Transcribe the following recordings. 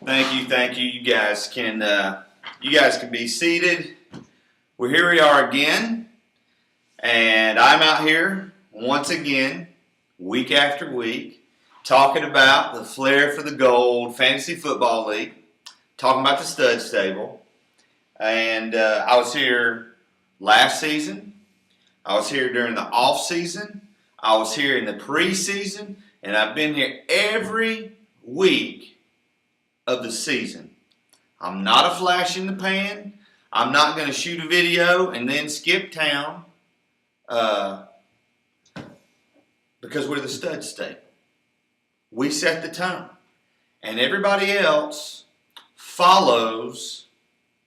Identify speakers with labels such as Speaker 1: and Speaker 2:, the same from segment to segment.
Speaker 1: Thank you. You guys can be seated. Well, here we are again, and I'm out here once again, week after week, talking about the Flair for the Gold Fantasy Football League, talking about the stud stable, and I was here last season. I was here during the off season. I was here in the preseason, and I've been here every week of the season. I'm not a flash in the pan. I'm not going to shoot a video and then skip town because we're the stud stable. We set the tone, and everybody else follows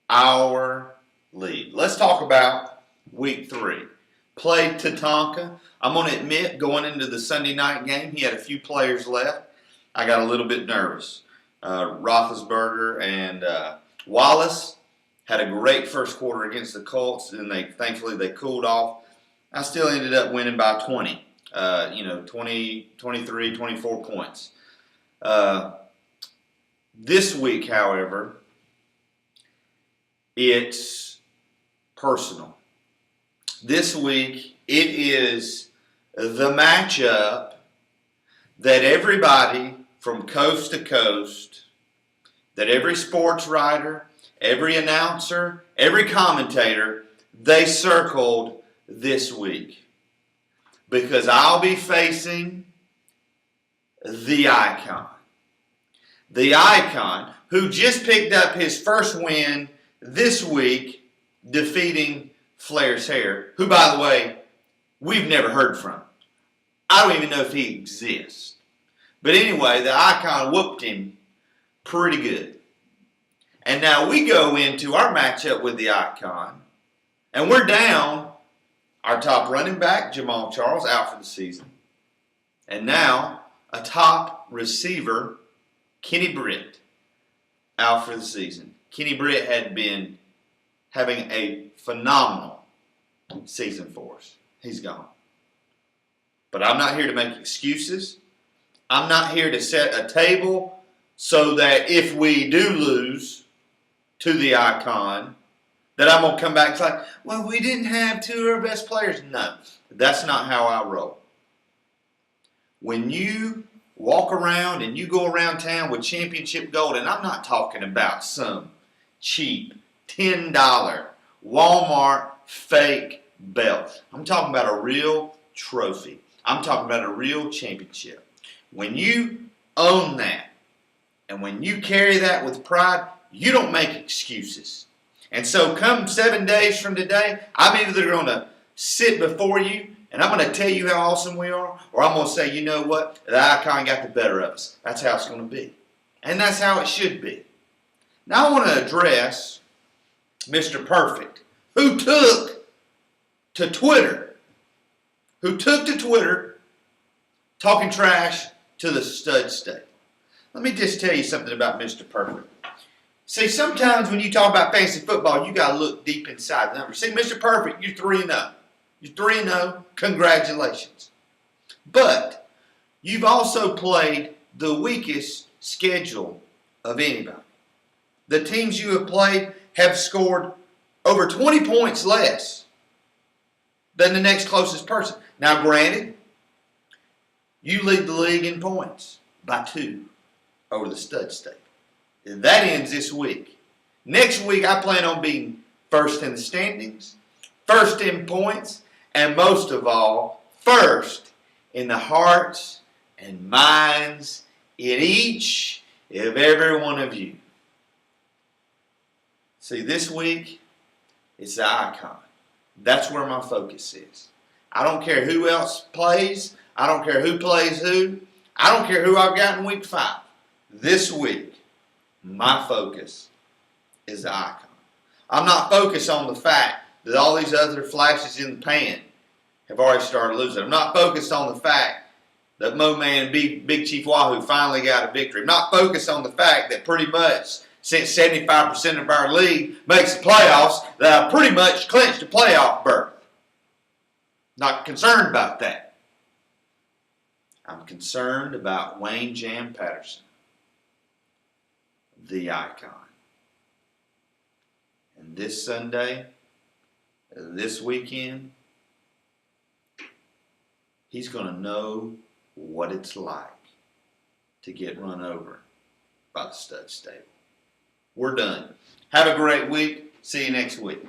Speaker 1: our lead. Let's talk about week 3. Played Tatanka. I'm going to admit, going into the Sunday night game, he had a few players left. I got a little bit nervous. Roethlisberger and Wallace had a great first quarter against the Colts, and thankfully they cooled off. I still ended up winning by 20, 23, 24 points. This week, however, it's personal. This week, it is the matchup that everybody from coast to coast, that every sports writer, every announcer, every commentator, they circled this week. Because I'll be facing the Icon. The Icon, who just picked up his first win this week, defeating Flair's Hair, who, by the way, we've never heard from. I don't even know if he exists. But anyway, the Icon whooped him pretty good. And now we go into our matchup with the Icon, and we're down our top running back, Jamal Charles, out for the season. And now a top receiver, Kenny Britt, out for the season. Kenny Britt had been having a phenomenal season for us. He's gone. But I'm not here to make excuses. I'm not here to set a table so that if we do lose to the Icon, that I'm going to come back and say, well, we didn't have 2 of our best players. No, that's not how I roll. When you walk around and you go around town with championship gold, and I'm not talking about some cheap $10 Walmart fake belt. I'm talking about a real trophy. I'm talking about a real championship. When you own that, and when you carry that with pride, you don't make excuses. And so come 7 days from today, I'm either going to sit before you and I'm going to tell you how awesome we are, or I'm going to say, you know what, the Icon got the better of us. That's how it's going to be. And that's how it should be. Now I want to address Mr. Perfect, who took to Twitter talking trash to the stud stable. Let me just tell you something about Mr. Perfect. See, sometimes when you talk about fantasy football, you got to look deep inside the numbers. See, Mr. Perfect, you're 3-0. You're 3-0. Congratulations. But you've also played the weakest schedule of anybody. The teams you have played have scored over 20 points less than the next closest person. Now, granted, you lead the league in points by 2 over the stud stable. That ends this week. Next week, I plan on being first in the standings, first in points, and most of all, first in the hearts and minds in each of every one of you. See, this week, it's the Icon. That's where my focus is. I don't care who else plays. I don't care who plays who. I don't care who I've got in week 5. This week, my focus is the Icon. I'm not focused on the fact that all these other flashes in the pan have already started losing. I'm not focused on the fact that Mo Man Big Chief Wahoo finally got a victory. I'm not focused on the fact that pretty much since 75% of our league makes the playoffs, that I pretty much clinched a playoff berth. Not concerned about that. I'm concerned about Wayne Jam Patterson. the icon. And this Sunday, this weekend, he's going to know what it's like to get run over by the stud stable. We're done. Have a great week. See you next week.